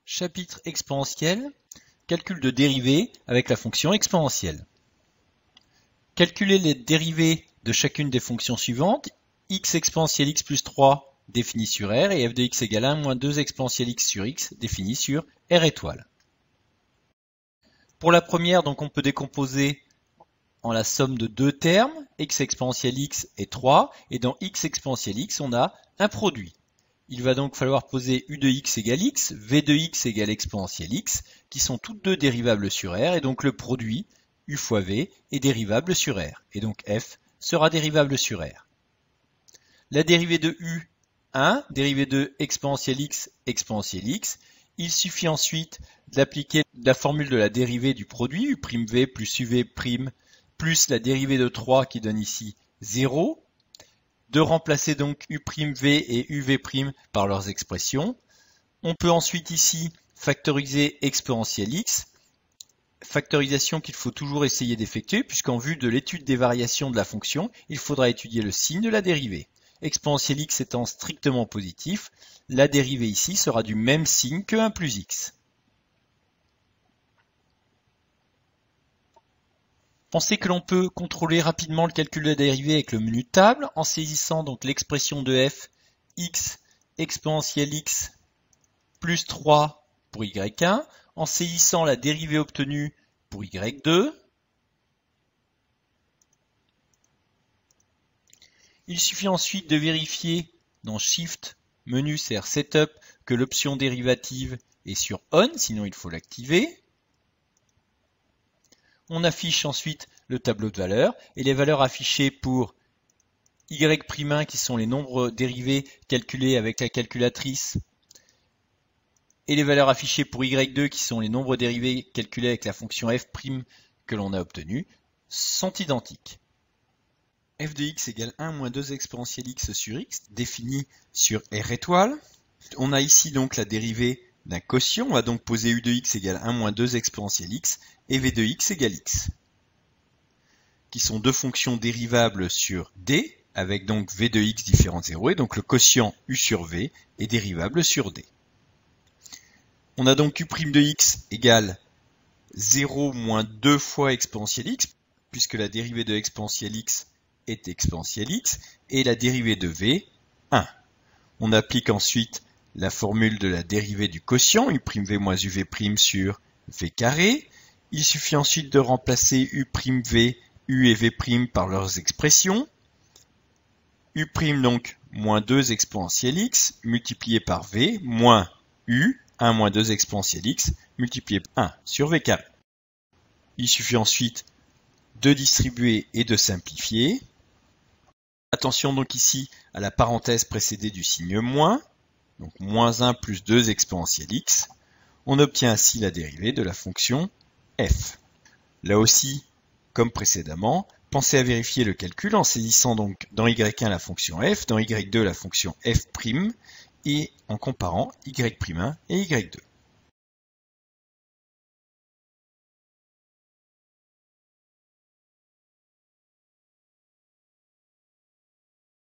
Chapitre exponentiel, calcul de dérivée avec la fonction exponentielle. Calculer les dérivées de chacune des fonctions suivantes, x exponentielle x plus 3 défini sur R et f de x égale 1 moins 2 exponentielle x sur x défini sur R étoile. Pour la première, donc on peut décomposer en la somme de deux termes, x exponentielle x et 3, et dans x exponentielle x, on a un produit. Il va donc falloir poser u de x égale x, v de x égale exponentielle x, qui sont toutes deux dérivables sur R, et donc le produit, u fois v, est dérivable sur R, et donc f sera dérivable sur R. La dérivée de u, 1, dérivée de exponentielle x, il suffit ensuite d'appliquer la formule de la dérivée du produit, u'v plus uv' plus la dérivée de 3 qui donne ici 0, de remplacer donc u'v et uv' par leurs expressions. On peut ensuite ici factoriser exponentielle x, factorisation qu'il faut toujours essayer d'effectuer puisqu'en vue de l'étude des variations de la fonction, il faudra étudier le signe de la dérivée. Exponentielle x étant strictement positif, la dérivée ici sera du même signe que 1 plus x. Pensez que l'on peut contrôler rapidement le calcul de la dérivée avec le menu table en saisissant donc l'expression de f x exponentielle x plus 3 pour y1, en saisissant la dérivée obtenue pour y2. Il suffit ensuite de vérifier dans Shift, menu CR Setup que l'option dérivative est sur On, sinon il faut l'activer. On affiche ensuite le tableau de valeurs et les valeurs affichées pour y'1 qui sont les nombres dérivés calculés avec la calculatrice et les valeurs affichées pour y2 qui sont les nombres dérivés calculés avec la fonction f' que l'on a obtenue sont identiques. f de x égale 1 moins 2 exponentielle x sur x défini sur R étoile. On a ici donc la dérivée d'un quotient, on va donc poser u de x égale 1 moins 2 exponentielle x et v de x égale x, qui sont deux fonctions dérivables sur d, avec donc v de x différent de 0, et donc le quotient u sur v est dérivable sur d. On a donc u' de x égale 0 moins 2 fois exponentielle x, puisque la dérivée de exponentielle x est exponentielle x, et la dérivée de v, 1. On applique ensuite la formule de la dérivée du quotient, u'v moins uv' sur v carré. Il suffit ensuite de remplacer u'v, u et v' par leurs expressions. U' donc moins 2 exponentielle x multiplié par v moins u, 1 moins 2 exponentielle x multiplié par 1 sur v carré. Il suffit ensuite de distribuer et de simplifier. Attention donc ici à la parenthèse précédée du signe moins. Donc moins 1 plus 2 exponentielle x, on obtient ainsi la dérivée de la fonction f. Là aussi, comme précédemment, pensez à vérifier le calcul en saisissant donc dans y1 la fonction f, dans y2 la fonction f' et en comparant y'1 et y2.